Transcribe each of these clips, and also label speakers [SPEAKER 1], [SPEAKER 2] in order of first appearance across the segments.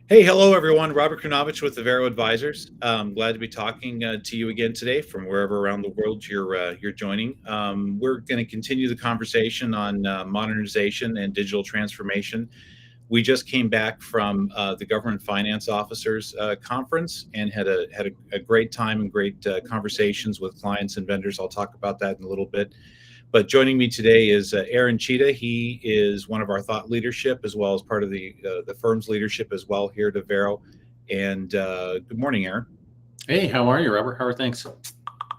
[SPEAKER 1] Hey, hello everyone. Robert Krinovich with the Vero Advisors. Glad to be talking to you again today from wherever around the world you're joining. We're going to continue the conversation on modernization and digital transformation. We just came back from the Government Finance Officers Conference and had a great time and great conversations with clients and vendors. I'll talk about that in a little bit. But joining me today is Aaron Cheetah. He is one of our thought leadership as well as part of the firm's leadership as well here at Vero. And good morning, Aaron.
[SPEAKER 2] Hey, how are you, Robert? How are things?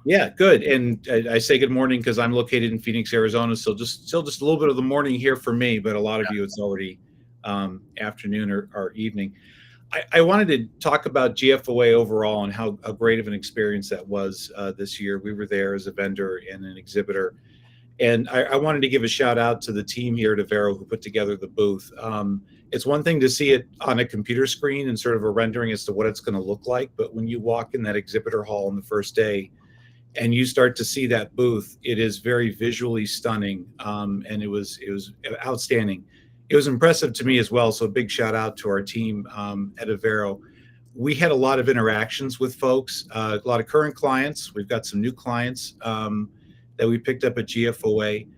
[SPEAKER 1] Yeah, good. And I say good morning because I'm located in Phoenix, Arizona. So still just a little bit of the morning here for me, but a lot of you it's already afternoon or evening. I wanted to talk about GFOA overall and how great of an experience that was this year. We were there as a vendor and an exhibitor. And I wanted to give a shout out to the team here at Vero who put together the booth. It's one thing to see it on a computer screen and sort of a rendering as to what it's going to look like. But when you walk in that exhibitor hall on the first day and you start to see that booth, it is very visually stunning. And it was outstanding. It was impressive to me as well. So a big shout out to our team at Vero. We had a lot of interactions with folks, a lot of current clients. We've got some new clients that we picked up at GFOA.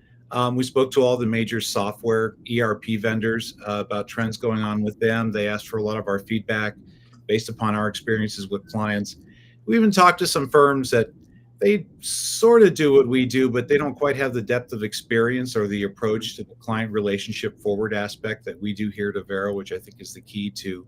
[SPEAKER 1] We spoke to all the major software ERP vendors about trends going on with them. They asked for a lot of our feedback based upon our experiences with clients. We even talked to some firms that they sort of do what we do, but they don't quite have the depth of experience or the approach to the client relationship forward aspect that we do here at Vero, which I think is the key to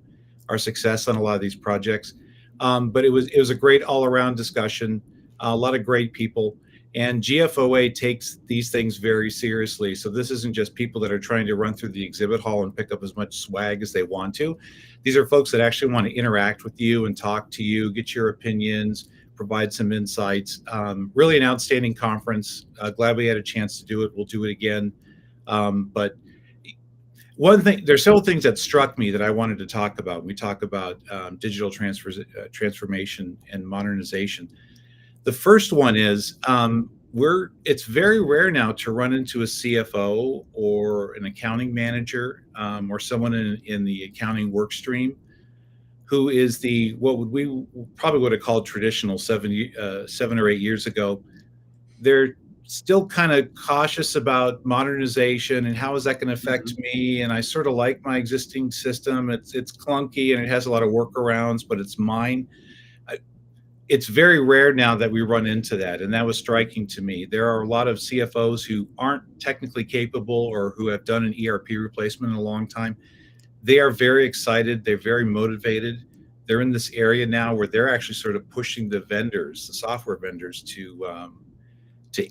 [SPEAKER 1] our success on a lot of these projects. But it was a great all-around discussion, a lot of great people. And GFOA takes these things very seriously. So this isn't just people that are trying to run through the exhibit hall and pick up as much swag as they want to. These are folks that actually want to interact with you and talk to you, get your opinions, provide some insights. Really an outstanding conference. Glad we had a chance to do it. We'll do it again. But one thing, there's several things that struck me that I wanted to talk about. We talk about digital transformation and modernization. The first one is it's very rare now to run into a CFO or an accounting manager or someone in the accounting work stream who is what we probably would have called traditional 7 or 8 years ago. They're still kind of cautious about modernization and how is that going to affect me. And I sort of like my existing system. It's clunky and it has a lot of workarounds, but it's mine. It's very rare now that we run into that, and that was striking to me. There are a lot of CFOs who aren't technically capable or who have done an ERP replacement in a long time. They are very excited. They're very motivated. They're in this area now where they're actually sort of pushing the vendors, the software vendors, to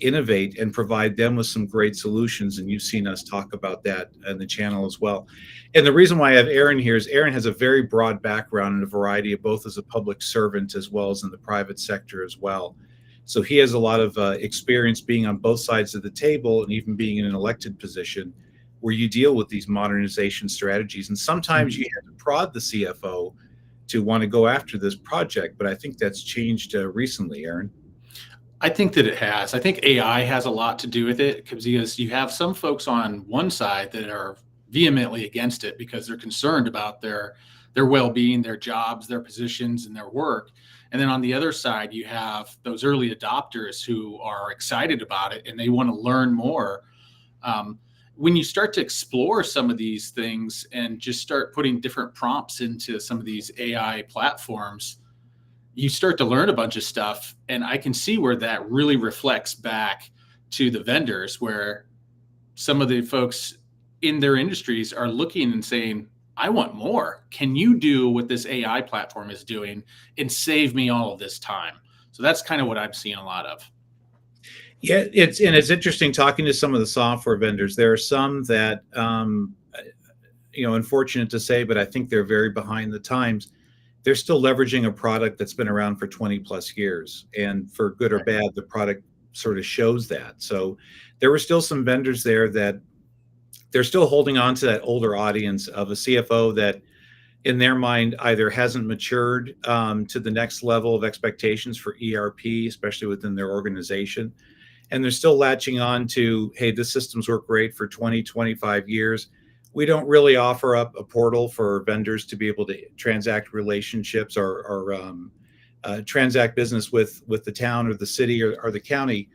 [SPEAKER 1] innovate and provide them with some great solutions. And you've seen us talk about that on the channel as well. And the reason why I have Aaron here is Aaron has a very broad background in a variety of both as a public servant as well as in the private sector as well. So he has a lot of experience being on both sides of the table and even being in an elected position where you deal with these modernization strategies. And sometimes you have to prod the CFO to want to go after this project, but I think that's changed recently, Aaron.
[SPEAKER 2] I think that it has. I think AI has a lot to do with it because you have some folks on one side that are vehemently against it because they're concerned about their well-being, their jobs, their positions, and their work. And then on the other side, you have those early adopters who are excited about it and they want to learn more. When you start to explore some of these things and just start putting different prompts into some of these AI platforms, you start to learn a bunch of stuff. And I can see where that really reflects back to the vendors, where some of the folks in their industries are looking and saying, I want more. Can you do what this AI platform is doing and save me all of this time? So that's kind of what I'm seeing a lot of.
[SPEAKER 1] Yeah, it's interesting talking to some of the software vendors. There are some that, unfortunate to say, but I think they're very behind the times. They're still leveraging a product that's been around for 20 plus years. And for good or bad, the product sort of shows that. So there were still some vendors there that they're still holding on to that older audience of a CFO that in their mind either hasn't matured to the next level of expectations for ERP, especially within their organization. And they're still latching on to, hey, the systems work great for 20, 25 years. We don't really offer up a portal for vendors to be able to transact relationships or transact business with the town or the city or the county.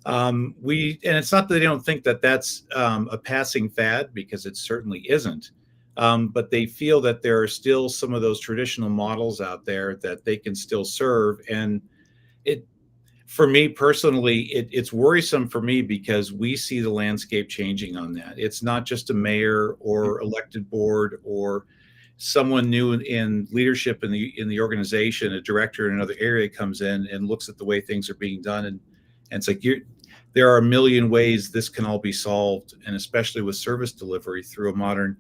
[SPEAKER 1] And it's not that they don't think that that's a passing fad, because it certainly isn't. But they feel that there are still some of those traditional models out there that they can still serve. And it, for me personally, it's worrisome for me because we see the landscape changing on that. It's not just a mayor or elected board or someone new in leadership in the organization, a director in another area comes in and looks at the way things are being done, and it's like there are a million ways this can all be solved, and especially with service delivery through a modern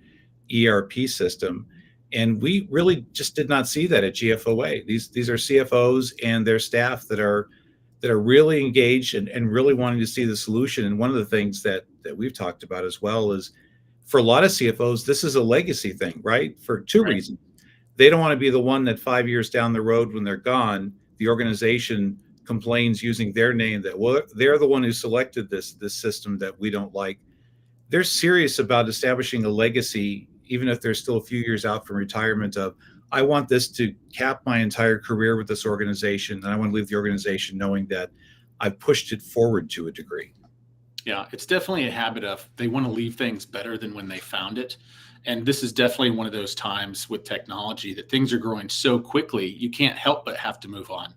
[SPEAKER 1] ERP system. And we really just did not see that at GFOA. These are CFOs and their staff that are really engaged and really wanting to see the solution. And one of the things that we've talked about as well is, for a lot of CFOs, this is a legacy thing, right? For two
[SPEAKER 2] Right.
[SPEAKER 1] reasons. They don't want to be the one that 5 years down the road, when they're gone, the organization complains using their name that, well, they're the one who selected this system that we don't like. They're serious about establishing a legacy, even if they're still a few years out from retirement, of, I want this to cap my entire career with this organization, and I want to leave the organization knowing that I've pushed it forward to a degree.
[SPEAKER 2] Yeah, it's definitely a habit of they want to leave things better than when they found it. And this is definitely one of those times with technology that things are growing so quickly, you can't help but have to move on.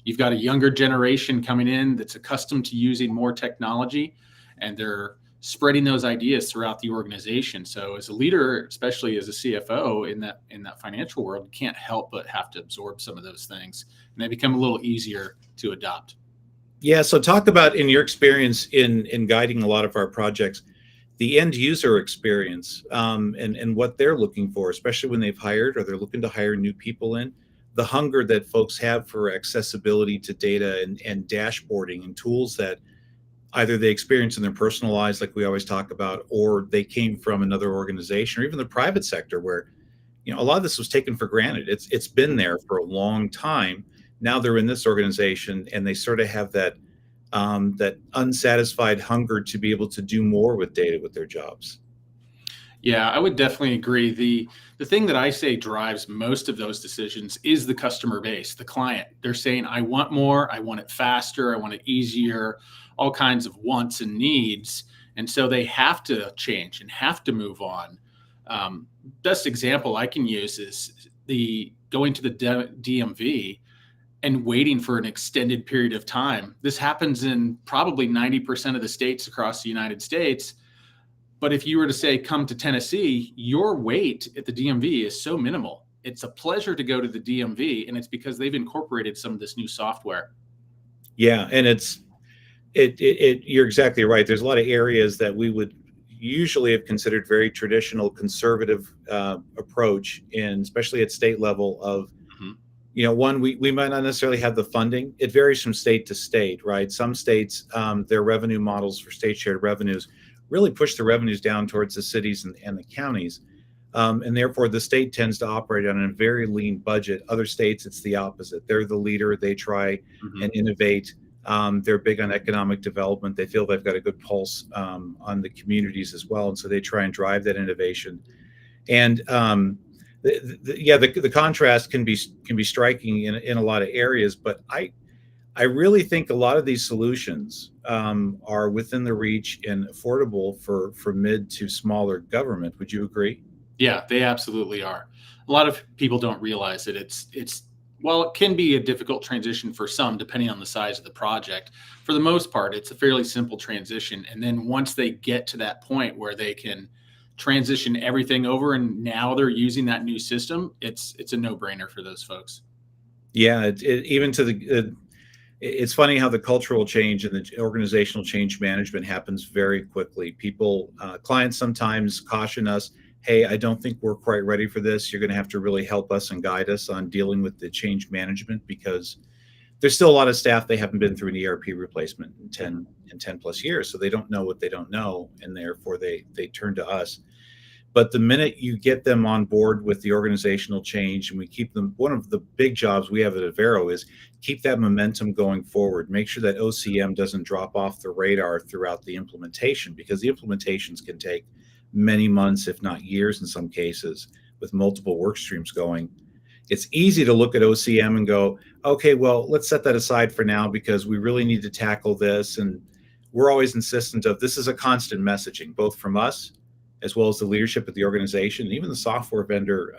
[SPEAKER 2] You've got a younger generation coming in that's accustomed to using more technology, and they're spreading those ideas throughout the organization. So as a leader, especially as a CFO in that financial world, you can't help but have to absorb some of those things, and they become a little easier to adopt.
[SPEAKER 1] Yeah, so talk about, in your experience in guiding a lot of our projects, the end user experience, and what they're looking for, especially when they've hired or they're looking to hire new people in, the hunger that folks have for accessibility to data and dashboarding and tools that either they experience in their personal lives, like we always talk about, or they came from another organization, or even the private sector, where a lot of this was taken for granted. It's been there for a long time. Now they're in this organization, and they sort of have that unsatisfied hunger to be able to do more with data with their jobs.
[SPEAKER 2] Yeah, I would definitely agree. The thing that I say drives most of those decisions is the customer base, the client. They're saying, I want more, I want it faster, I want it easier, all kinds of wants and needs. And so they have to change and have to move on. Best example I can use is the going to the DMV and waiting for an extended period of time. This happens in probably 90% of the states across the United States. But if you were to say, come to Tennessee, your wait at the DMV is so minimal. It's a pleasure to go to the DMV, and it's because they've incorporated some of this new software.
[SPEAKER 1] Yeah, and you're exactly right. There's a lot of areas that we would usually have considered very traditional conservative approach, and especially at state level of,
[SPEAKER 2] Mhm.
[SPEAKER 1] one, we might not necessarily have the funding. It varies from state to state, right? Some states, their revenue models for state shared revenues really push the revenues down towards the cities and the counties. And therefore, the state tends to operate on a very lean budget. Other states, it's the opposite. They're the leader. They try
[SPEAKER 2] Mhm.
[SPEAKER 1] and innovate. They're big on economic development. They feel they've got a good pulse on the communities as well. And so they try and drive that innovation. And the contrast can be striking in a lot of areas. But I really think a lot of these solutions are within the reach and affordable for mid to smaller government. Would you agree?
[SPEAKER 2] Yeah, they absolutely are. A lot of people don't realize that it's while it can be a difficult transition for some, depending on the size of the project, for the most part, it's a fairly simple transition. And then once they get to that point where they can transition everything over and now they're using that new system, it's a no-brainer for those folks.
[SPEAKER 1] Yeah, even to it's funny how the cultural change and the organizational change management happens very quickly. Clients sometimes caution us, hey, I don't think we're quite ready for this. You're going to have to really help us and guide us on dealing with the change management, because there's still a lot of staff, they haven't been through an ERP replacement in 10 plus years. So they don't know what they don't know. And therefore they turn to us. But the minute you get them on board with the organizational change, and we keep them, one of the big jobs we have at Avero is keep that momentum going forward. Make sure that OCM doesn't drop off the radar throughout the implementation, because the implementations can take many months, if not years in some cases, with multiple work streams going. It's easy to look at OCM and go, okay, well, let's set that aside for now because we really need to tackle this. And we're always insistent of this is a constant messaging, both from us as well as the leadership of the organization, and even the software vendor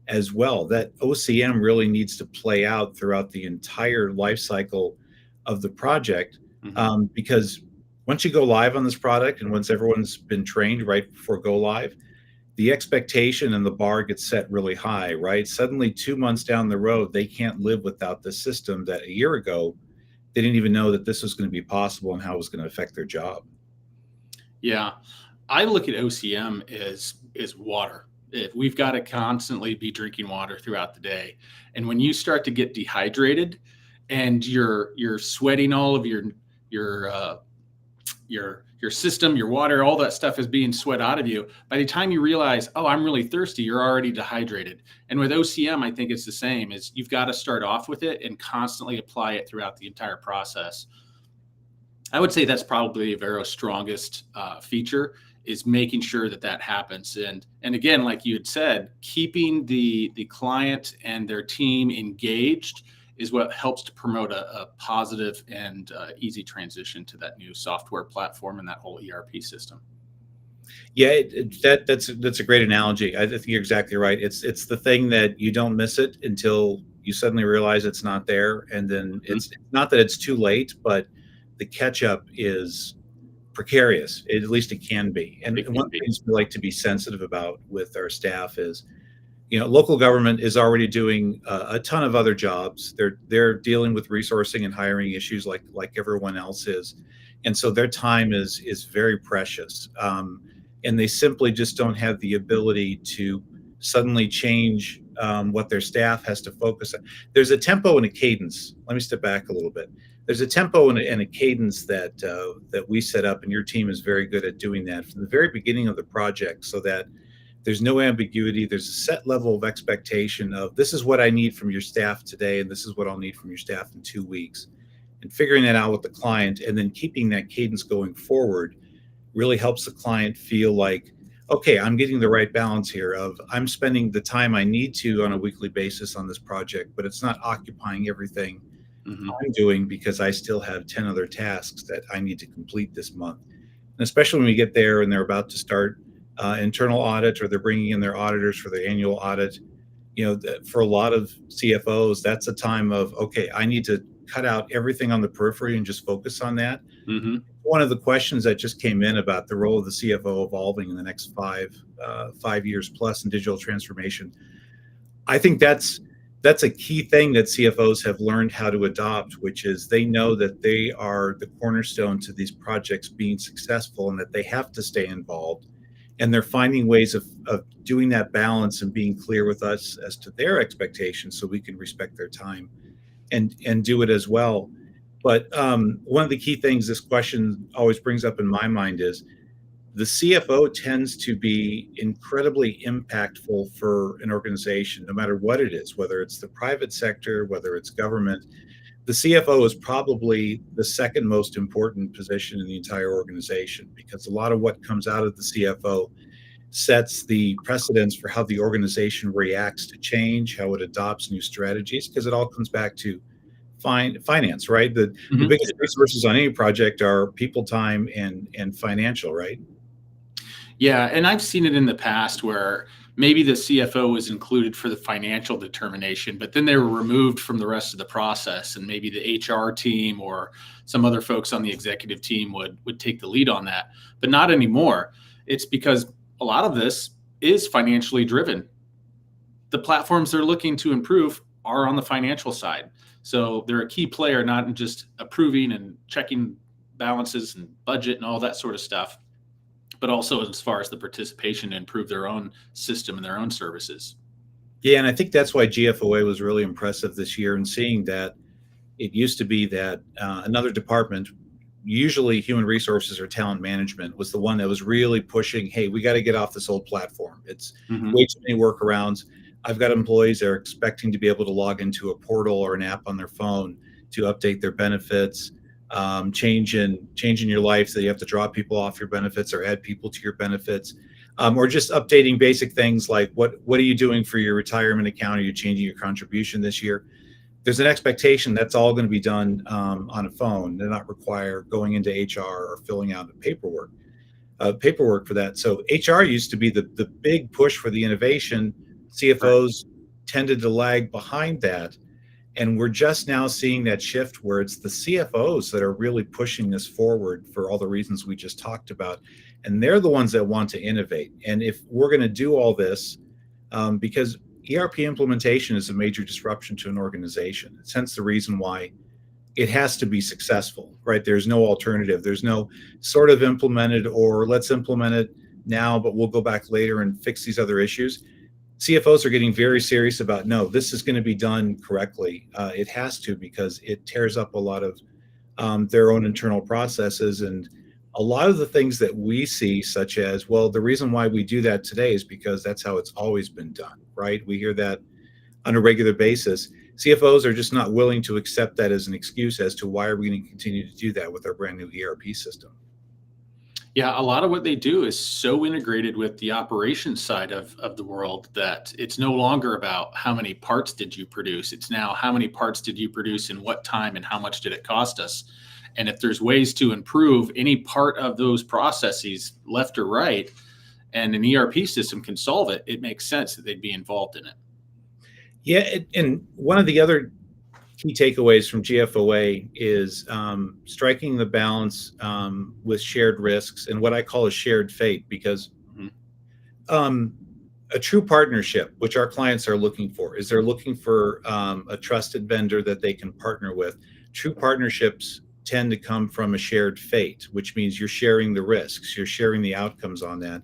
[SPEAKER 1] as well, that OCM really needs to play out throughout the entire life cycle of the project. Because once you go live on this product and once everyone's been trained right before go live, the expectation and the bar gets set really high, right? Suddenly 2 months down the road, they can't live without this system that a year ago, they didn't even know that this was going to be possible and how it was going to affect their job.
[SPEAKER 2] Yeah. I look at OCM as water. We've got to constantly be drinking water throughout the day. And when you start to get dehydrated and you're sweating all of your system, your water, all that stuff is being sweat out of you. By the time you realize, oh, I'm really thirsty, you're already dehydrated. And with OCM, I think it's the same. Is you've got to start off with it and constantly apply it throughout the entire process. I would say that's probably Avero's strongest feature, is making sure that happens. And again, like you had said, keeping the client and their team engaged is what helps to promote a positive and easy transition to that new software platform and that whole ERP system.
[SPEAKER 1] Yeah, that's a great analogy. I think you're exactly right. It's the thing that you don't miss it until you suddenly realize it's not there, and then it's not that it's too late, but the catch up is precarious. At least it can be. And one of the things we like to be sensitive about with our staff is, local government is already doing a ton of other jobs. They're dealing with resourcing and hiring issues like everyone else is, and so their time is very precious. And they simply just don't have the ability to suddenly change what their staff has to focus on. There's a tempo and a cadence. Let me step back a little bit. There's a tempo and a cadence that we set up, and your team is very good at doing that from the very beginning of the project, so that there's no ambiguity. There's a set level of expectation of this is what I need from your staff today, and this is what I'll need from your staff in 2 weeks. And figuring that out with the client and then keeping that cadence going forward really helps the client feel like, okay, I'm getting the right balance here of I'm spending the time I need to on a weekly basis on this project, but it's not occupying everything I'm doing because I still have 10 other tasks that I need to complete this month. And especially when we get there and they're about to start internal audit, or they're bringing in their auditors for their annual audit, for a lot of CFOs, that's a time of, okay, I need to cut out everything on the periphery and just focus on that. One of the questions that just came in about the role of the CFO evolving in the next 5 years plus in digital transformation, I think that's a key thing that CFOs have learned how to adopt, which is they know that they are the cornerstone to these projects being successful and that they have to stay involved. And they're finding ways of doing that balance and being clear with us as to their expectations so we can respect their time and do it as well. But one of the key things this question always brings up in my mind is the CFO tends to be incredibly impactful for an organization, no matter what it is, whether it's the private sector, whether it's government. The CFO is probably the second most important position in the entire organization, because a lot of what comes out of the CFO sets the precedence for how the organization reacts to change, how it adopts new strategies, because it all comes back to finance, right? The biggest resources on any project are people, time, and financial, right?
[SPEAKER 2] Yeah, and I've seen it in the past where maybe the CFO was included for the financial determination, but then they were removed from the rest of the process, and maybe the HR team or some other folks on the executive team would take the lead on that. But not anymore. It's because a lot of this is financially driven. The platforms they're looking to improve are on the financial side. So they're a key player, not in just approving and checking balances and budget and all that sort of stuff, but also as far as the participation to improve their own system and their own services.
[SPEAKER 1] Yeah, and I think that's why GFOA was really impressive this year, in seeing that it used to be that another department, usually human resources or talent management, was the one that was really pushing, hey, we got to get off this old platform. It's way too many workarounds. I've got employees that are expecting to be able to log into a portal or an app on their phone to update their benefits. change in your life, so you have to drop people off your benefits or add people to your benefits, or just updating basic things like what are you doing for your retirement account? Are you changing your contribution this year? There's an expectation that's all going to be done on a phone. They're not require going into HR or filling out paperwork for that. So HR used to be the big push for the innovation.
[SPEAKER 2] Right.
[SPEAKER 1] CFOs tended to lag behind that. And we're just now seeing that shift where it's the CFOs that are really pushing this forward for all the reasons we just talked about. And they're the ones that want to innovate. And if we're going to do all this, because ERP implementation is a major disruption to an organization, it's hence the reason why it has to be successful, right? There's no alternative. There's no sort of implemented or let's implement it now, but we'll go back later and fix these other issues. CFOs are getting very serious about, no, this is going to be done correctly. It has to, because it tears up a lot of their own internal processes. And a lot of the things that we see, such as, well, the reason why we do that today is because that's how it's always been done, right? We hear that on a regular basis. CFOs are just not willing to accept that as an excuse as to why are we going to continue to do that with our brand new ERP system.
[SPEAKER 2] Yeah, a lot of what they do is so integrated with the operations side of the world that it's no longer about how many parts did you produce. It's now how many parts did you produce in what time and how much did it cost us? And if there's ways to improve any part of those processes, left or right, and an ERP system can solve it, it makes sense that they'd be involved in it.
[SPEAKER 1] Yeah, and one of the other key takeaways from GFOA is striking the balance with shared risks and what I call a shared fate, because
[SPEAKER 2] Mhm.
[SPEAKER 1] a true partnership, which our clients are looking for, is they're looking for a trusted vendor that they can partner with. True partnerships tend to come from a shared fate, which means you're sharing the risks, you're sharing the outcomes on that.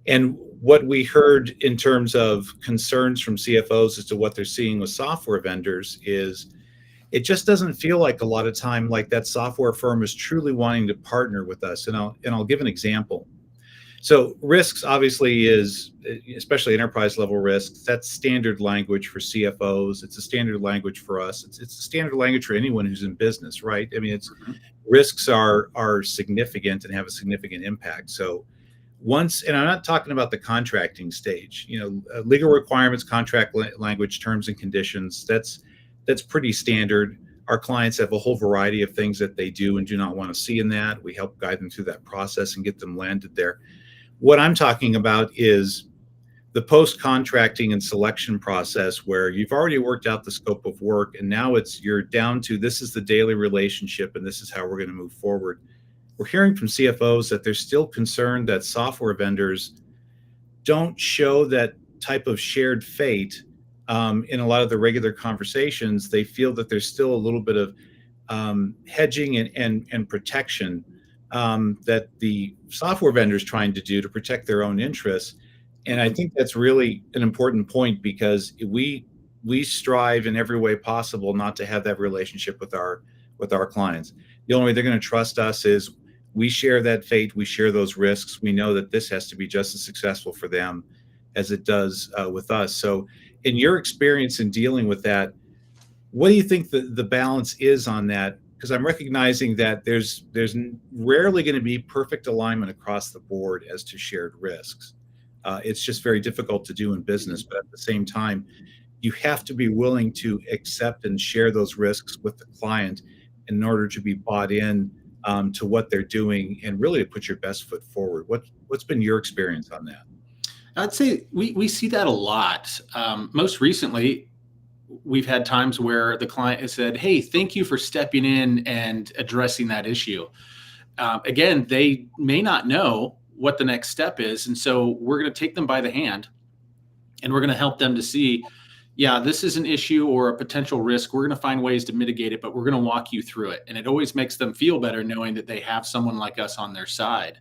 [SPEAKER 1] And what we heard in terms of concerns from CFOs as to what they're seeing with software vendors is it just doesn't feel like a lot of time like that software firm is truly wanting to partner with us. And I'll give an example. So risks obviously is, especially enterprise level risks, that's standard language for CFOs. It's a standard language for us. It's a standard language for anyone who's in business, right? I mean, it's
[SPEAKER 2] Mhm.
[SPEAKER 1] risks are significant and have a significant impact. So once, and I'm not talking about the contracting stage, legal requirements, contract language, terms and conditions, that's pretty standard. Our clients have a whole variety of things that they do and do not want to see in that. We help guide them through that process and get them landed there. What I'm talking about is the post-contracting and selection process where you've already worked out the scope of work and now you're down to this is the daily relationship and this is how we're going to move forward. We're hearing from CFOs that they're still concerned that software vendors don't show that type of shared fate in a lot of the regular conversations. They feel that there's still a little bit of hedging and protection that the software vendors trying to do to protect their own interests. And I
[SPEAKER 2] Mhm.
[SPEAKER 1] think that's really an important point because we strive in every way possible not to have that relationship with our clients. The only way they're going to trust us is we share that fate, we share those risks. We know that this has to be just as successful for them as it does with us. So, in your experience in dealing with that, what do you think the balance is on that? Because I'm recognizing that there's rarely going to be perfect alignment across the board as to shared risks. It's just very difficult to do in business, but at the same time, you have to be willing to accept and share those risks with the client in order to be bought in to what they're doing and really to put your best foot forward. What's been your experience on that?
[SPEAKER 2] I'd say we see that a lot. Most recently, we've had times where the client has said, "Hey, thank you for stepping in and addressing that issue." Again, they may not know what the next step is, and so we're going to take them by the hand and we're going to help them to see, yeah, this is an issue or a potential risk. We're going to find ways to mitigate it, but we're going to walk you through it. And it always makes them feel better knowing that they have someone like us on their side.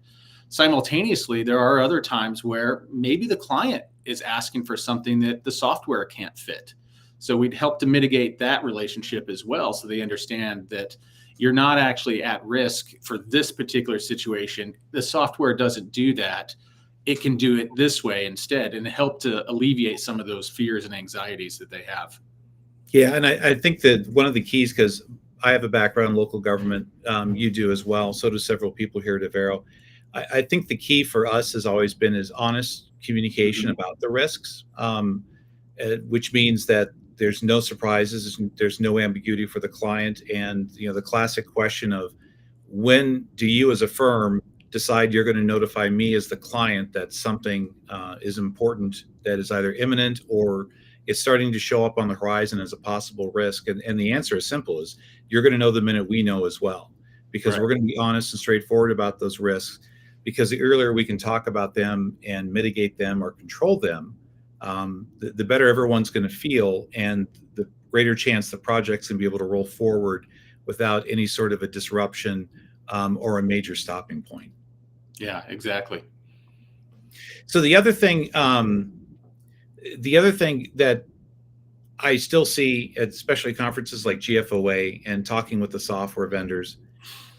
[SPEAKER 2] Simultaneously, there are other times where maybe the client is asking for something that the software can't fit. So we'd help to mitigate that relationship as well. So they understand that you're not actually at risk for this particular situation. The software doesn't do that. It can do it this way instead, and help to alleviate some of those fears and anxieties that they have.
[SPEAKER 1] Yeah, and I think that one of the keys, because I have a background in local government. You do as well. So do several people here at Avero. I think the key for us has always been is honest communication
[SPEAKER 2] Mhm.
[SPEAKER 1] about the risks, which means that there's no surprises, there's no ambiguity for the client, and the classic question of when do you as a firm decide you're going to notify me as the client that something is important that is either imminent or is starting to show up on the horizon as a possible risk. And the answer is simple: is you're going to know the minute we know as well, because
[SPEAKER 2] Right.
[SPEAKER 1] we're going to be honest and straightforward about those risks, because the earlier we can talk about them and mitigate them or control them, the better everyone's going to feel, and the greater chance the project's going to be able to roll forward without any sort of a disruption or a major stopping point.
[SPEAKER 2] Yeah, exactly.
[SPEAKER 1] So the other thing that I still see, especially conferences like GFOA and talking with the software vendors,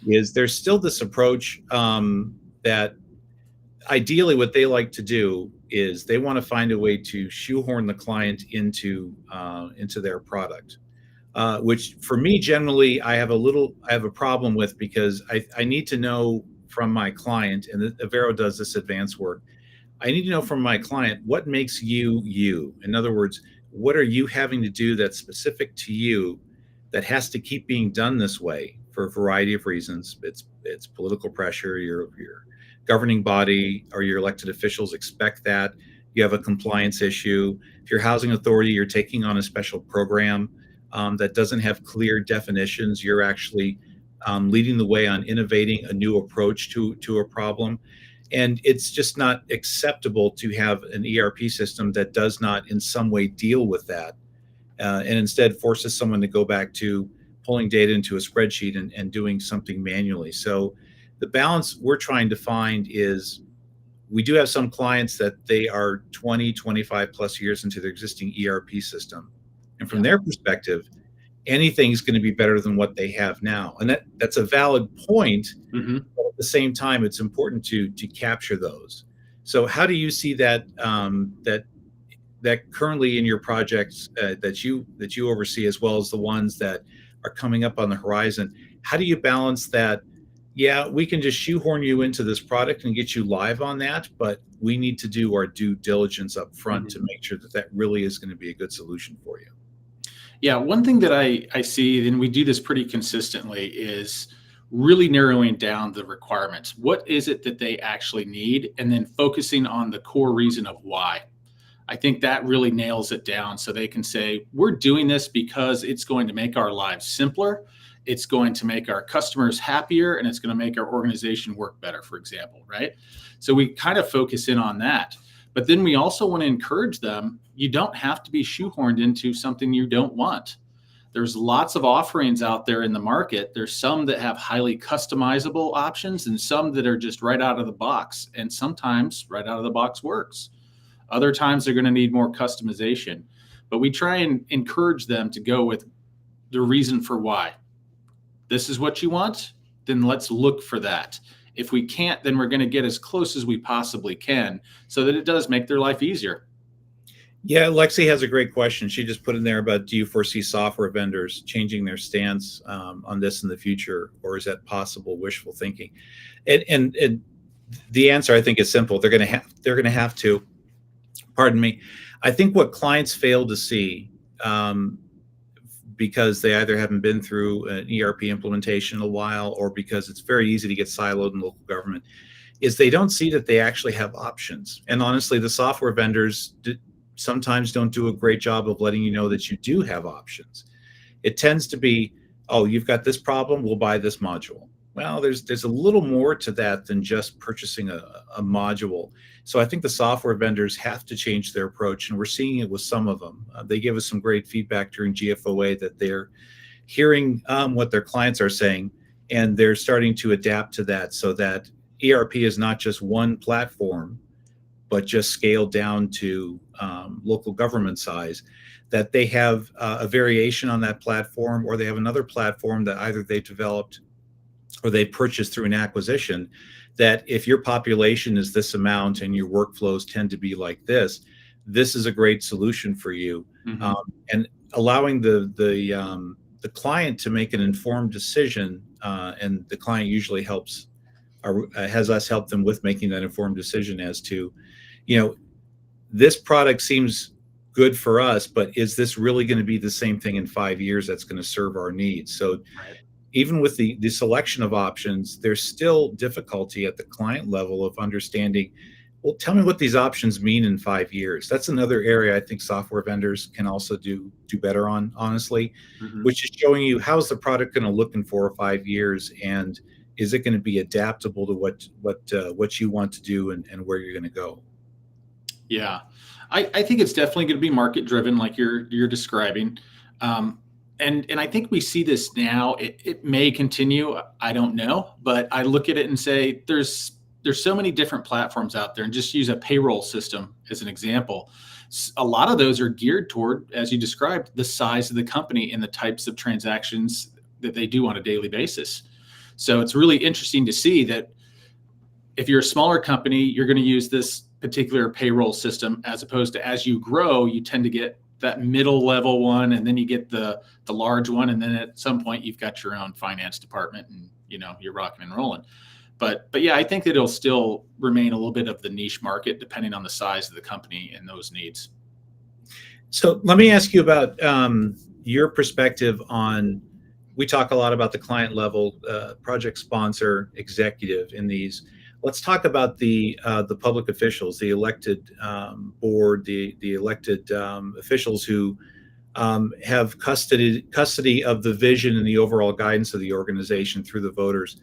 [SPEAKER 1] is there's still this approach that ideally what they like to do is they want to find a way to shoehorn the client into their product, which for me generally I have a problem with, because I need to know from my client, and Avero does this advanced work. I need to know from my client what makes you you. In other words, what are you having to do that's specific to you that has to keep being done this way for a variety of reasons. It's political pressure, your governing body or your elected officials expect that. You have a compliance issue. If you're housing authority, you're taking on a special program that doesn't have clear definitions. You're actually leading the way on innovating a new approach to a problem. And it's just not acceptable to have an ERP system that does not in some way deal with that, and instead forces someone to go back to pulling data into a spreadsheet and doing something manually. So the balance we're trying to find is, we do have some clients that they are 20, 25 plus years into their existing ERP system. And from
[SPEAKER 2] Yeah.
[SPEAKER 1] their perspective, anything's going to be better than what they have now. And that's a valid point.
[SPEAKER 2] Hmm.
[SPEAKER 1] But at the same time, it's important to capture those. So how do you see that currently in your projects that you oversee, as well as the ones that are coming up on the horizon? How do you balance that? Yeah, we can just shoehorn you into this product and get you live on that, but we need to do our due diligence up front to
[SPEAKER 2] Hmm.
[SPEAKER 1] make sure that that really is going to be a good solution for you.
[SPEAKER 2] Yeah, one thing that I see, and we do this pretty consistently, is really narrowing down the requirements. What is it that they actually need? And then focusing on the core reason of why. I think that really nails it down, so they can say, we're doing this because it's going to make our lives simpler. It's going to make our customers happier, and it's going to make our organization work better, for example, right? So we kind of focus in on that. But then we also want to encourage them, you don't have to be shoehorned into something you don't want. There's lots of offerings out there in the market. There's some that have highly customizable options and some that are just right out of the box. And sometimes right out of the box works. Other times they're going to need more customization. But we try and encourage them to go with the reason for why. This is what you want, then let's look for that. If we can't, then we're going to get as close as we possibly can so that it does make their life easier.
[SPEAKER 1] Yeah, Lexi has a great question. She just put in there about, do you foresee software vendors changing their stance on this in the future, or is that possible wishful thinking? And the answer, I think, is simple. They're going to have to. Pardon me. I think what clients fail to see, because they either haven't been through an ERP implementation in a while, or because it's very easy to get siloed in local government, is they don't see that they actually have options. And honestly, the software vendors sometimes don't do a great job of letting you know that you do have options. It tends to be, oh, you've got this problem, we'll buy this module. Well, there's a little more to that than just purchasing a module. So I think the software vendors have to change their approach, and we're seeing it with some of them. They gave us some great feedback during GFOA that they're hearing what their clients are saying, and they're starting to adapt to that, so that ERP is not just one platform, but just scaled down to local government size, that they have a variation on that platform, or they have another platform that either they developed or they purchased through an acquisition, that if your population is this amount and your workflows tend to be like this is a great solution for you.
[SPEAKER 2] Mhm.
[SPEAKER 1] And allowing the the client to make an informed decision, and the client usually has us help them with making that informed decision as to, you know, this product seems good for us, but is this really going to be the same thing in 5 years that's going to serve our needs? So
[SPEAKER 2] Right.
[SPEAKER 1] even with the selection of options, there's still difficulty at the client level of understanding, well, tell me what these options mean in 5 years. That's another area I think software vendors can also do better on, honestly,
[SPEAKER 2] Mhm.
[SPEAKER 1] which is showing you how's the product going to look in 4 or 5 years, and is it going to be adaptable to what you want to do, and where you're going to go.
[SPEAKER 2] Yeah, I think it's definitely going to be market driven, like you're describing, um, and I think we see this now. It may continue. I don't know, but I look at it and say there's so many different platforms out there, and just use a payroll system as an example. A lot of those are geared toward, as you described, the size of the company and the types of transactions that they do on a daily basis. So it's really interesting to see that if you're a smaller company, you're going to use this particular payroll system, as opposed to, as you grow, you tend to get that middle level one, and then you get the large one, and then at some point you've got your own finance department, and you're rocking and rolling. But yeah, I think that it'll still remain a little bit of the niche market depending on the size of the company and those needs.
[SPEAKER 1] So let me ask you about your perspective on. We talk a lot about the client level, project sponsor, executive in these. Let's talk about the public officials, the elected board, the elected officials who have custody of the vision and the overall guidance of the organization through the voters.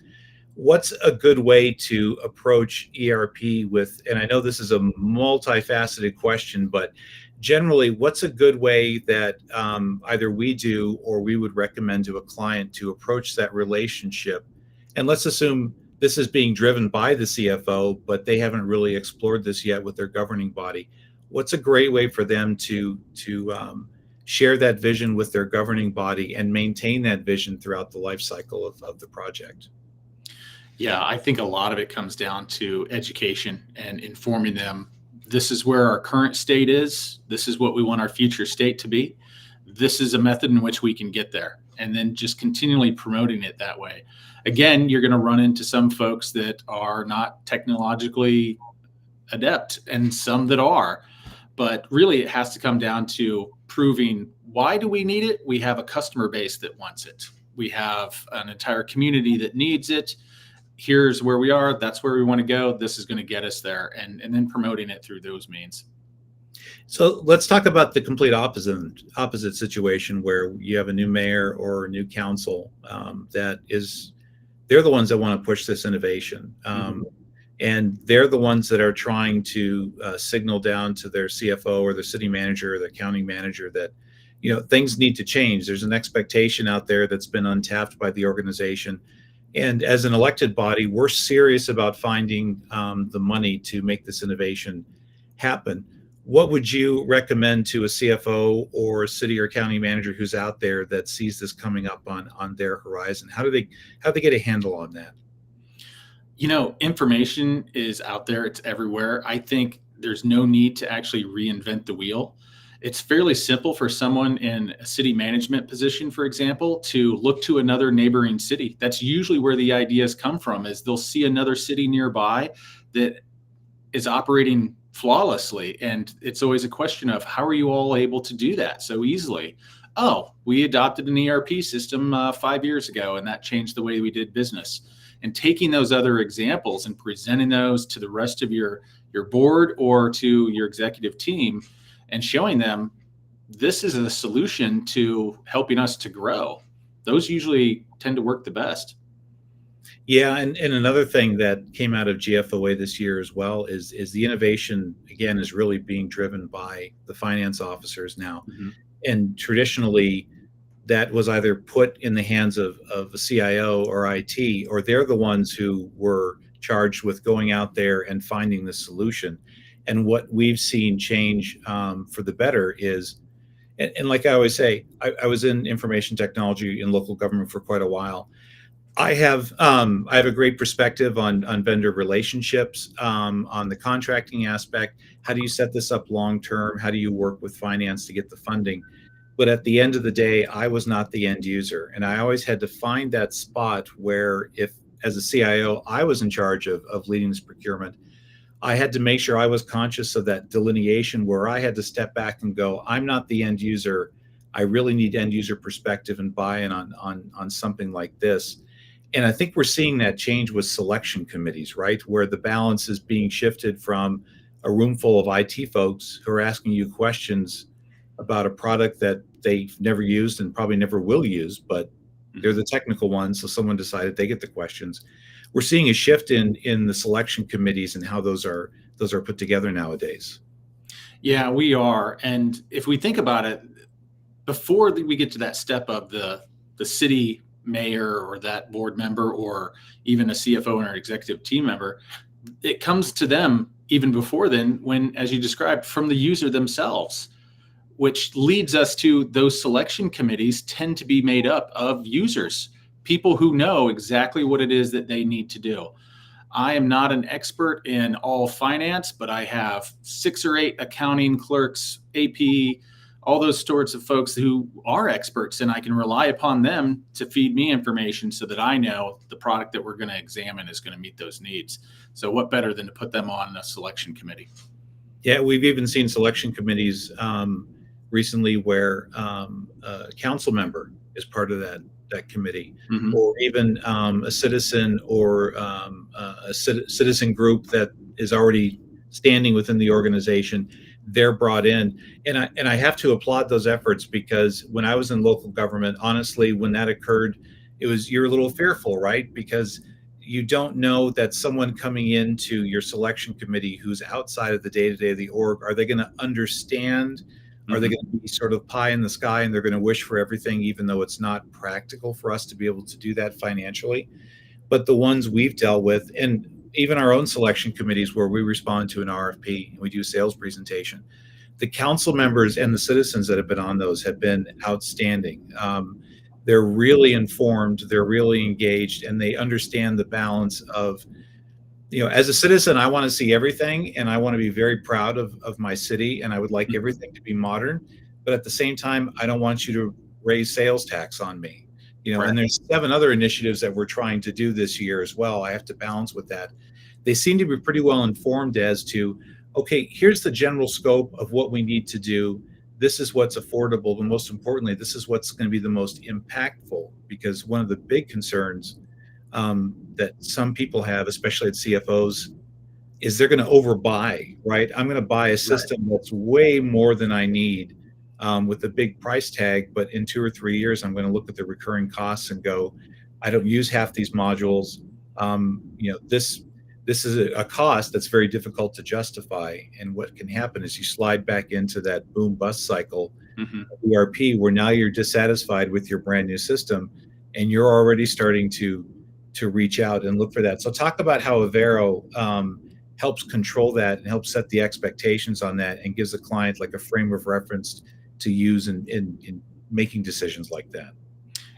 [SPEAKER 1] What's a good way to approach ERP with, and I know this is a multifaceted question, but generally, what's a good way that either we do or we would recommend to a client to approach that relationship? And let's assume this is being driven by the CFO, but they haven't really explored this yet with their governing body. What's a great way for them to share that vision with their governing body and maintain that vision throughout the life cycle of the project?
[SPEAKER 2] Yeah, I think a lot of it comes down to education and informing them. This is where our current state is. This is what we want our future state to be. This is a method in which we can get there. And then just continually promoting it that way. Again, you're going to run into some folks that are not technologically adept and some that are. But really, it has to come down to proving, why do we need it? We have a customer base that wants it. We have an entire community that needs it. Here's where we are. That's where we want to go. This is going to get us there, and then promoting it through those means.
[SPEAKER 1] So let's talk about the complete opposite situation where you have a new mayor or a new council they're the ones that want to push this innovation. And they're the ones that are trying to signal down to their CFO or the city manager or the county manager that, things need to change. There's an expectation out there that's been untapped by the organization. And as an elected body, we're serious about finding the money to make this innovation happen. What would you recommend to a CFO or a city or county manager who's out there that sees this coming up on their horizon? How do they get a handle on that?
[SPEAKER 2] Information is out there. It's everywhere. I think there's no need to actually reinvent the wheel. It's fairly simple for someone in a city management position, for example, to look to another neighboring city. That's usually where the ideas come from, is they'll see another city nearby that is operating flawlessly. And it's always a question of, how are you all able to do that so easily? Oh, we adopted an ERP system 5 years ago, and that changed the way we did business. And taking those other examples and presenting those to the rest of your board or to your executive team, and showing them this is a solution to helping us to grow. Those usually tend to work the best.
[SPEAKER 1] Yeah, and another thing that came out of GFOA this year as well is the innovation, again, is really being driven by the finance officers now. And traditionally, that was either put in the hands of a CIO or IT, or they're the ones who were charged with going out there and finding the solution. And what we've seen change for the better is, and like I always say, I was in information technology in local government for quite a while. I have a great perspective on vendor relationships, on the contracting aspect. How do you set this up long term? How do you work with finance to get the funding? But at the end of the day, I was not the end user. And I always had to find that spot where, if as a CIO, I was in charge of leading this procurement, I had to make sure I was conscious of that delineation where I had to step back and go, I'm not the end user. I really need end user perspective and buy-in on something like this. And I think we're seeing that change with selection committees, right? Where the balance is being shifted from a room full of IT folks who are asking you questions about a product that they've never used and probably never will use, but they're the technical ones. So someone decided they get the questions. We're seeing a shift in the selection committees and how those are put together nowadays.
[SPEAKER 2] Yeah, we are. And if we think about it, before we get to that step of the city mayor or that board member or even a CFO or an executive team member, it comes to them even before then, when, as you described, from the user themselves, which leads us to those selection committees tend to be made up of users, people who know exactly what it is that they need to do. I am not an expert in all finance, but I have 6 or 8 accounting clerks, AP, all those sorts of folks who are experts, and I can rely upon them to feed me information so that I know the product that we're going to examine is going to meet those needs. So what better than to put them on a selection committee?
[SPEAKER 1] Yeah, we've even seen selection committees recently where a council member is part of that committee,
[SPEAKER 2] Mm-hmm.
[SPEAKER 1] or even a citizen or citizen group that is already standing within the organization. They're brought in, and I have to applaud those efforts, because when I was in local government, honestly, when that occurred, you're a little fearful, right? Because you don't know that someone coming into your selection committee who's outside of the day-to-day of the org, are they going to understand? Are they
[SPEAKER 2] Mm-hmm.
[SPEAKER 1] going to be sort of pie in the sky and they're going to wish for everything, even though it's not practical for us to be able to do that financially? But the ones we've dealt with, and even our own selection committees where we respond to an RFP and we do a sales presentation, the council members and the citizens that have been on those have been outstanding. They're really informed, they're really engaged, and they understand the balance of, as a citizen, I want to see everything and I want to be very proud of my city and I would like
[SPEAKER 2] Mm-hmm.
[SPEAKER 1] everything to be modern. But at the same time, I don't want you to raise sales tax on me.
[SPEAKER 2] Right.
[SPEAKER 1] And there's 7 other initiatives that we're trying to do this year as well. I have to balance with that. They seem to be pretty well informed as to, okay, here's the general scope of what we need to do. This is what's affordable, but most importantly, this is what's going to be the most impactful. Because one of the big concerns that some people have, especially at CFOs, is they're going to overbuy, right? I'm going to buy a
[SPEAKER 2] Right.
[SPEAKER 1] system that's way more than I need, with a big price tag, but in 2 or 3 years, I'm going to look at the recurring costs and go, I don't use half these modules. This is a cost that's very difficult to justify. And what can happen is you slide back into that boom bust cycle
[SPEAKER 2] Mm-hmm.
[SPEAKER 1] of ERP, where now you're dissatisfied with your brand new system, and you're already starting to reach out and look for that. So talk about how Avero helps control that and helps set the expectations on that and gives the client like a frame of reference to use in making decisions like that.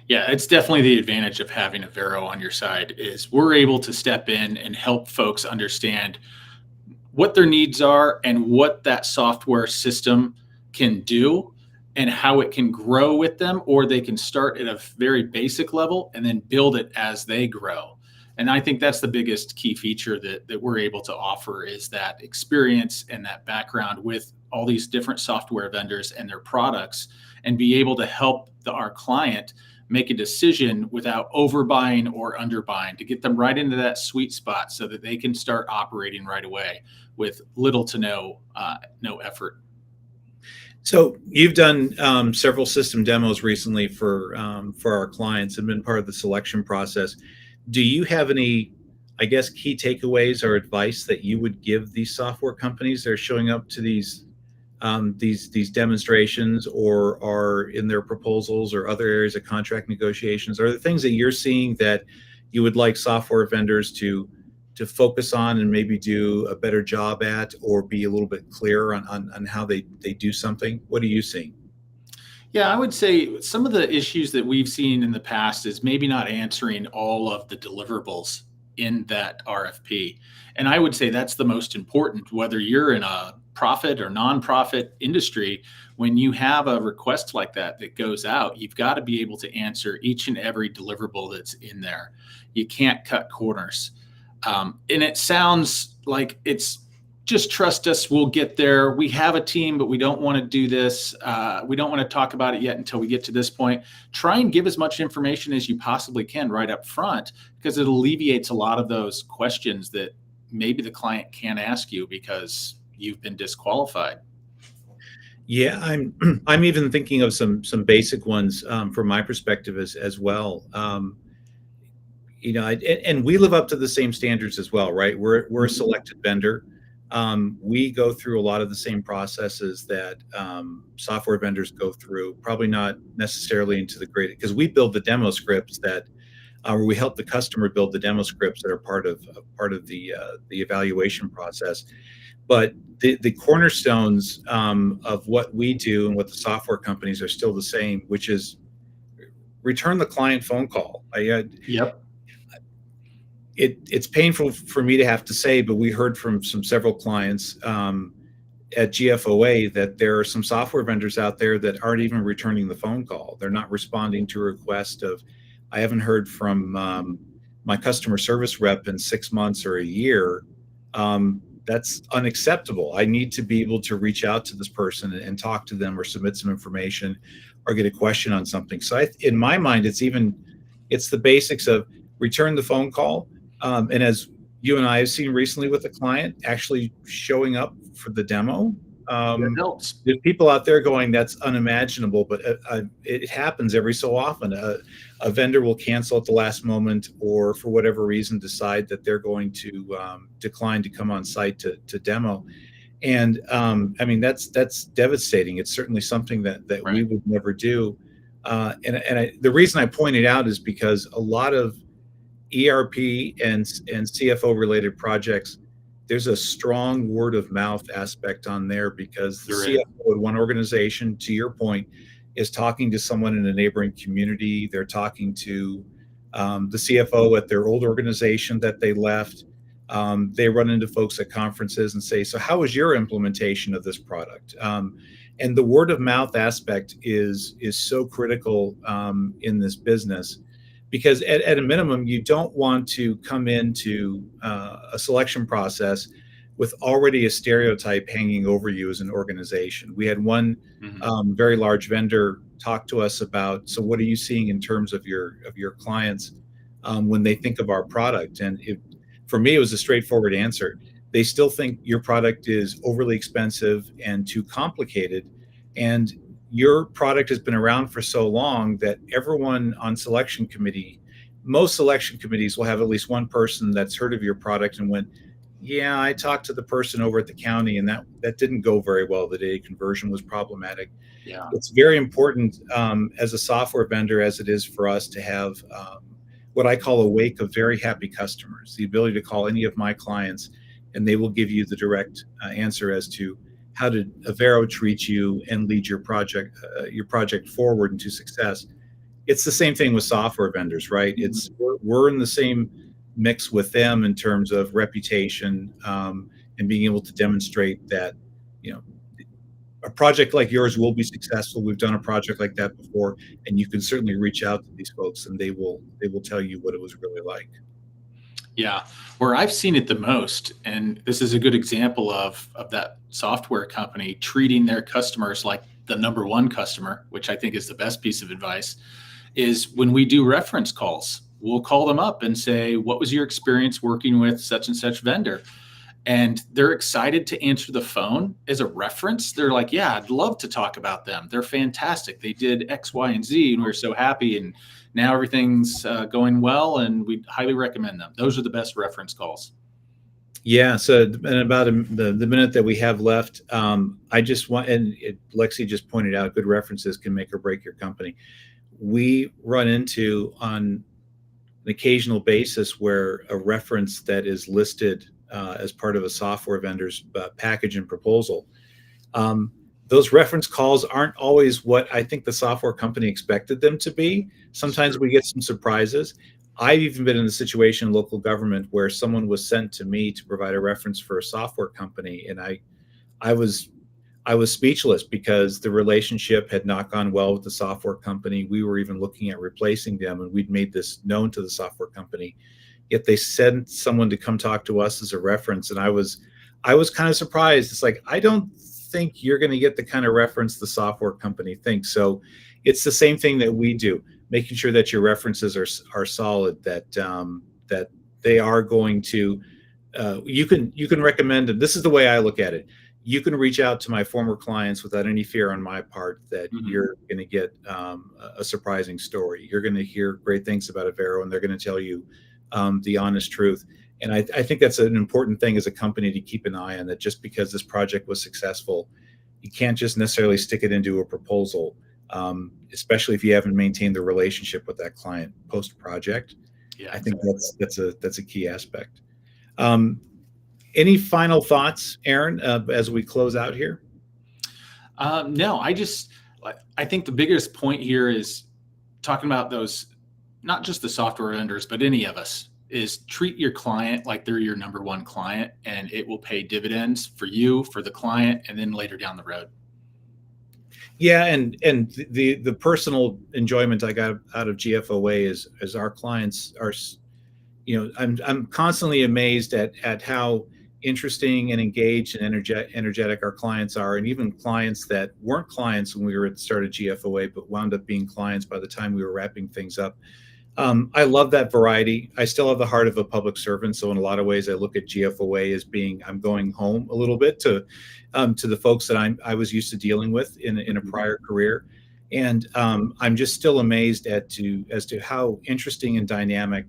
[SPEAKER 2] Yeah, it's definitely the advantage of having a Vero on your side is we're able to step in and help folks understand what their needs are and what that software system can do and how it can grow with them, or they can start at a very basic level and then build it as they grow. And I think that's the biggest key feature that we're able to offer is that experience and that background with all these different software vendors and their products, and be able to help our client make a decision without overbuying or underbuying, to get them right into that sweet spot so that they can start operating right away with little to no effort.
[SPEAKER 1] So you've done several system demos recently for our clients and been part of the selection process. Do you have any, I guess, key takeaways or advice that you would give these software companies that are showing up to these demonstrations or are in their proposals or other areas of contract negotiations? Are there things that you're seeing that you would like software vendors to focus on and maybe do a better job at, or be a little bit clearer on how they do something? What are you seeing?
[SPEAKER 2] Yeah, I would say some of the issues that we've seen in the past is maybe not answering all of the deliverables in that RFP. And I would say that's the most important, whether you're in a profit or nonprofit industry, when you have a request like that that goes out, you've got to be able to answer each and every deliverable that's in there. You can't cut corners. And it sounds like it's just trust us, we'll get there. We have a team, but we don't want to do this. We don't want to talk about it yet until we get to this point. Try and give as much information as you possibly can right up front, because it alleviates a lot of those questions that maybe the client can't ask you because you've been disqualified.
[SPEAKER 1] Yeah, I'm even thinking of some basic ones from my perspective as well. And we live up to the same standards as well, right? We're a selected vendor. We go through a lot of the same processes that software vendors go through. Probably not necessarily into the great, because we build the demo scripts that, or we help the customer build the demo scripts that are part of the evaluation process. But the cornerstones of what we do and what the software companies are still the same, which is return the client phone call.
[SPEAKER 2] Yep.
[SPEAKER 1] It's painful for me to have to say, but we heard from several clients at GFOA that there are some software vendors out there that aren't even returning the phone call. They're not responding to a request of, I haven't heard from my customer service rep in 6 months or a year. That's unacceptable. I need to be able to reach out to this person and talk to them or submit some information or get a question on something. So in my mind, it's the basics of return the phone call. And as you and I have seen recently with a client actually showing up for the demo,
[SPEAKER 2] That helps.
[SPEAKER 1] there's people out there going, that's unimaginable, but it happens every so often. A vendor will cancel at the last moment, or for whatever reason decide that they're going to decline to come on site to demo. And I mean, that's devastating. It's certainly something that
[SPEAKER 2] Right.
[SPEAKER 1] we would never do. The reason I point it out is because a lot of ERP and CFO related projects, there's a strong word of mouth aspect on there, because the CFO at one organization, to your point, is talking to someone in a neighboring community. They're talking to the CFO at their old organization that they left. They run into folks at conferences and say, so how was your implementation of this product? And the word of mouth aspect is so critical in this business, because at a minimum, you don't want to come into a selection process with already a stereotype hanging over you as an organization. We had one very large vendor talk to us about, so what are you seeing in terms of your clients when they think of our product? And for me, it was a straightforward answer. They still think your product is overly expensive and too complicated. And your product has been around for so long that everyone on selection committee, most selection committees will have at least one person that's heard of your product and went, yeah, I talked to the person over at the county and that didn't go very well. The data conversion was problematic.
[SPEAKER 2] Yeah.
[SPEAKER 1] It's very important as a software vendor, as it is for us, to have what I call a wake of very happy customers, the ability to call any of my clients and they will give you the direct answer as to how did Avero treat you and lead your project forward into success. It's the same thing with software vendors, right? It's we're in the same mix with them in terms of reputation and being able to demonstrate that, a project like yours will be successful. We've done a project like that before, and you can certainly reach out to these folks and they will tell you what it was really like.
[SPEAKER 2] Yeah, where I've seen it the most, and this is a good example of that software company treating their customers like the number one customer, which I think is the best piece of advice, is when we do reference calls. We'll call them up and say, what was your experience working with such and such vendor? And they're excited to answer the phone as a reference. They're like, yeah, I'd love to talk about them. They're fantastic. They did X, Y, and Z, and we're so happy. And now everything's going well, and we highly recommend them. Those are the best reference calls.
[SPEAKER 1] Yeah. So, in about the minute that we have left, I just want, and Lexi just pointed out, good references can make or break your company. We run into on an occasional basis where a reference that is listed as part of a software vendor's package and proposal, those reference calls aren't always what I think the software company expected them to be. Sometimes we get some surprises. I've even been in a situation in local government where someone was sent to me to provide a reference for a software company, and I I was I was speechless because the relationship had not gone well with the software company. We were even looking at replacing them, and we'd made this known to the software company. Yet they sent someone to come talk to us as a reference, and I was kind of surprised. It's like, I don't think you're going to get the kind of reference the software company thinks. So it's the same thing that we do, making sure that your references are solid, that they are going to, you can recommend, and this is the way I look at it. You can reach out to my former clients without any fear on my part that
[SPEAKER 2] Mhm.
[SPEAKER 1] you're going to get a surprising story. You're going to hear great things about Avero, and they're going to tell you the honest truth. And I think that's an important thing as a company to keep an eye on, that just because this project was successful, you can't just necessarily stick it into a proposal, especially if you haven't maintained the relationship with that client post project.
[SPEAKER 2] Yeah,
[SPEAKER 1] I think
[SPEAKER 2] exactly.
[SPEAKER 1] that's a key aspect. Um, any final thoughts, Aaron, as we close out here?
[SPEAKER 2] No, I think the biggest point here is talking about those, not just the software vendors, but any of us, is treat your client like they're your number one client, and it will pay dividends for you, for the client, and then later down the road.
[SPEAKER 1] Yeah, and the personal enjoyment I got out of GFOA is as our clients are, I'm constantly amazed at how interesting and engaged and energetic our clients are, and even clients that weren't clients when we were at the start of GFOA, but wound up being clients by the time we were wrapping things up. I love that variety. I still have the heart of a public servant, so in a lot of ways, I look at GFOA as being, I'm going home a little bit to the folks that I was used to dealing with in a
[SPEAKER 2] Mhm.
[SPEAKER 1] prior career, and I'm just still amazed as to how interesting and dynamic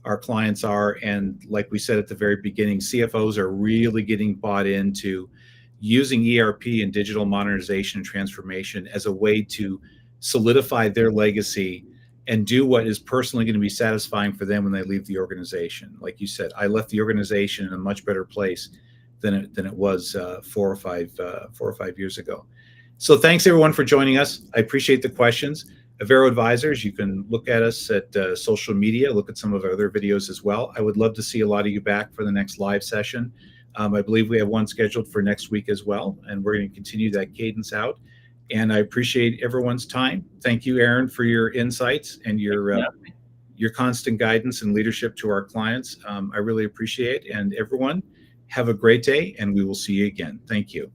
[SPEAKER 1] our clients are. And like we said at the very beginning, CFOs are really getting bought into using ERP and digital modernization and transformation as a way to solidify their legacy and do what is personally going to be satisfying for them when they leave the organization. Like you said, I left the organization in a much better place than it was 4 or 5 years ago. So thanks everyone for joining us. I appreciate the questions. Avero Advisors, you can look at us at social media, look at some of our other videos as well. I would love to see a lot of you back for the next live session. I believe we have one scheduled for next week as well, and we're going to continue that cadence out. And I appreciate everyone's time. Thank you, Aaron, for your insights and your constant guidance and leadership to our clients. I really appreciate it. And everyone, have a great day, and we will see you again. Thank you.